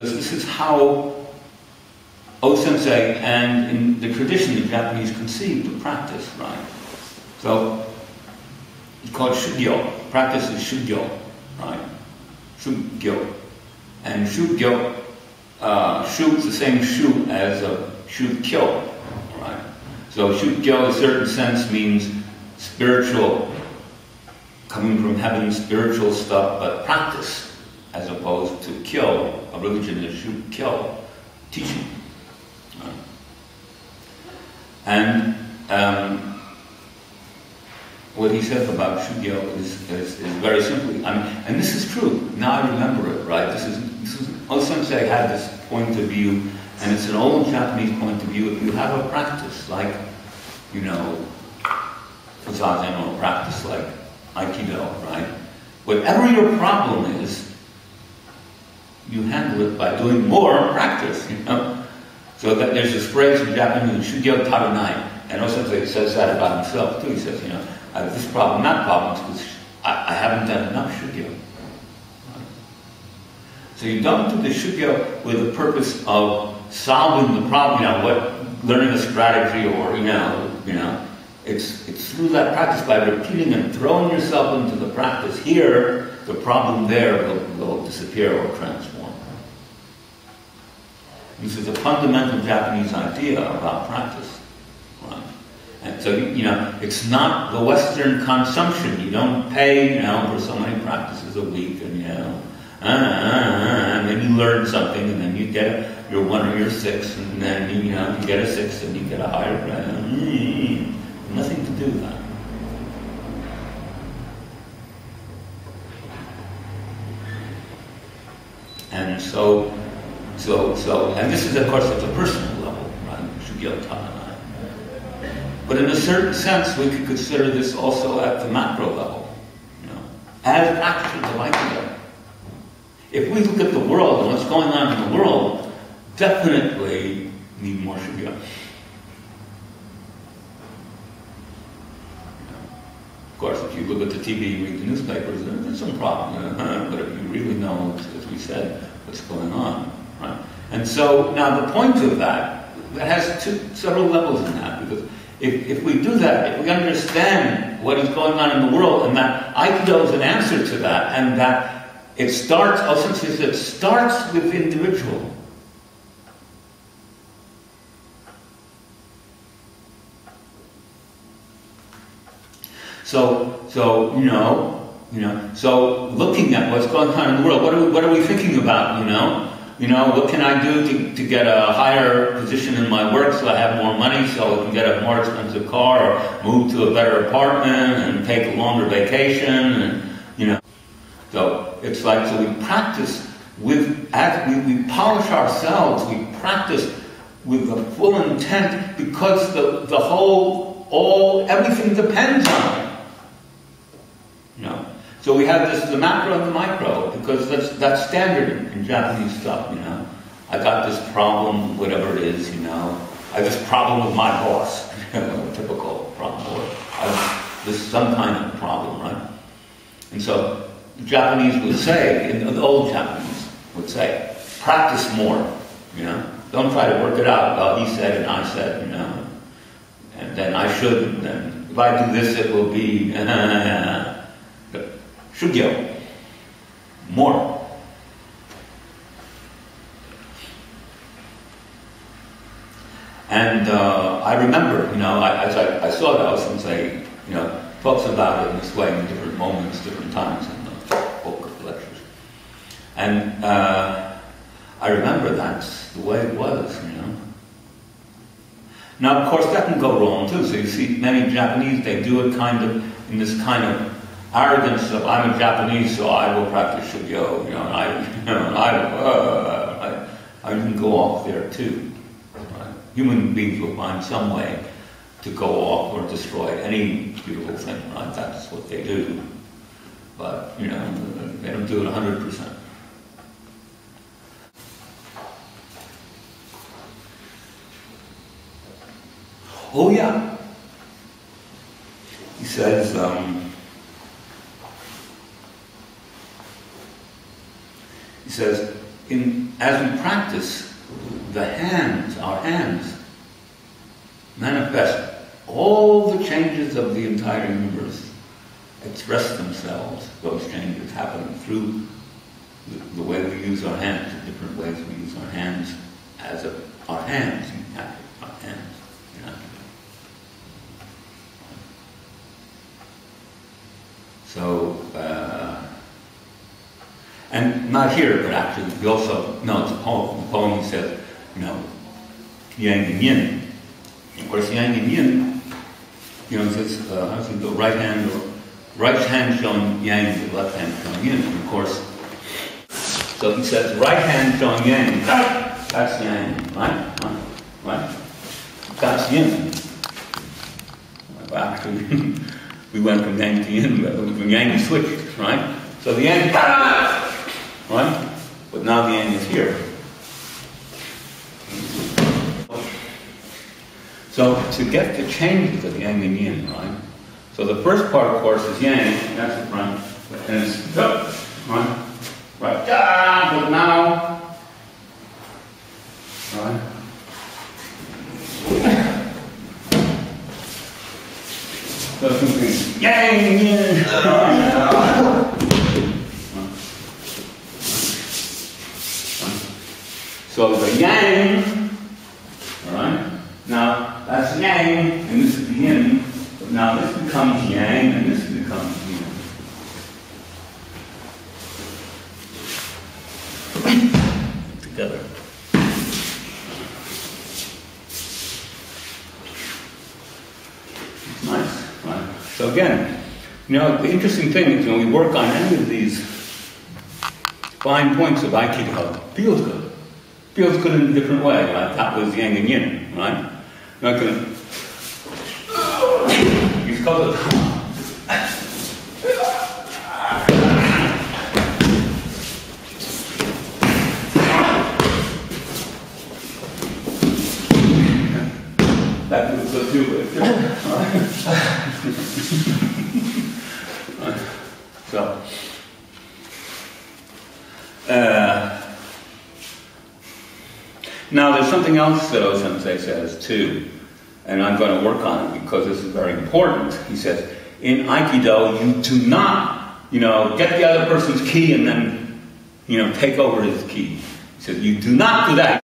This is how O-Sensei and in the tradition the Japanese conceived of practice, right? So it's called shugyo. Practice is shugyo, right? Shugyo. And shugyo, shu is the same shu as shugyo, right? So shugyo in a certain sense means spiritual, coming from having spiritual stuff, but practice, as opposed to kyo. A religion is shugyo, teaching. Right? And what he says about shugyo is very simply, and this is true. Now I remember it, right? This is O-Sensei had this point of view, and it's an old Japanese point of view. If you have a practice like, you know, za-zen, or a practice like Aikido, right? Whatever your problem is, you handle it by doing more practice, you know? So that there's this phrase in Japanese, shugyo taranai, and O-Sensei says that about himself too. He says, you know, I have this problem, that problem, because I haven't done enough shugyo. Right? So you don't do the shugyo with the purpose of solving the problem, you know, learning a strategy, or, you know, it's through that practice, by repeating and throwing yourself into the practice. Here, the problem there will disappear or transform. This is a fundamental Japanese idea about practice. Right? And so, you know, it's not the Western consumption. You don't pay, you know, for so many practices a week, and, you know, and then you learn something, and then you get your 1 or your 6, and then, you know, you get a 6, and you get a higher grade. Nothing to do with that. And so, and this is, of course, at the personal level, right? Shugyo taranai. But in a certain sense, we could consider this also at the macro level, you know, as practices of Aikido. If we look at the world and what's going on in the world, definitely need more shugyo. Of course, if you look at the TV, you read the newspapers, there's some problem. But if you really know, as we said, what's going on, right? And so now the point of that has several levels in that, because if we do that, if we understand what is going on in the world, and that Aikido is an answer to that, and that it starts, O-Sensei it starts with individual. So you know, so looking at what's going on in the world, what are we thinking about, you know? What can I do to get a higher position in my work, so I have more money, so I can get a more expensive car, or move to a better apartment, and take a longer vacation, and, you know. So it's like, so we practice as we polish ourselves, we practice with the full intent, because the whole, everything depends on it. You know, so we have the macro and the micro, because that's standard in Japanese stuff. You know, I got this problem, whatever it is. You know, I have this problem with my boss. Typical problem, or this some kind of problem, right? And so the Japanese would say, the old Japanese would say, practice more. You know, don't try to work it out. Well, he said and I said, you know, and then I should. And then if I do this, it will be. Shugyo, more. And I remember, you know, as I saw that, O-Sensei, you know, talks about it in this way in different moments, different times in the book of lectures. And I remember that's the way it was, you know. Now, of course, that can go wrong too. So you see many Japanese, they do it kind of in this kind of arrogance of, I'm a Japanese, so I will practice shugyo. You know, I can go off there too. Right? Human beings will find some way to go off or destroy any beautiful thing. Right? That's what they do. But you know, they don't do it 100%. Oh yeah. He says. He says, as we practice, the hands, our hands, manifest all the changes of the entire universe, express themselves. Those changes happen through the way we use our hands, the different ways we use our hands as our hands, our hands. So, and not here, but actually, we also, no, it's a poem. The poem he says, Yang and Yin. Of course, Yang and Yin, it says, how does it go? Right hand showing Yang, the left hand showing Yin. And of course, so he says, right hand showing Yang, that's Yang, right? That's Yin. Actually, we went from Yang to Yin, but from Yang we switched, right? So the Yang, right? But now the Yang is here. So to get the changes of Yang and Yin, right? So the first part, of course, is Yang, that's the front, and it's right? Right, but now, right? So something Yang, Yin, so the Yang, all right? Now that's Yang, and this is the Yin. But now this becomes Yang, and this becomes Yin. Together. It's nice, right? So again, the interesting thing is when we work on any of these fine points of Aikido, it feels good. Feels good in a different way, right? That was Yang and Yin, right? Not gonna. He's called it. That was so too good. So. Now there's something else that O-Sensei says too, and I'm going to work on it because this is very important. He says, in Aikido, you do not, get the other person's ki and then, take over his ki. He says, you do not do that.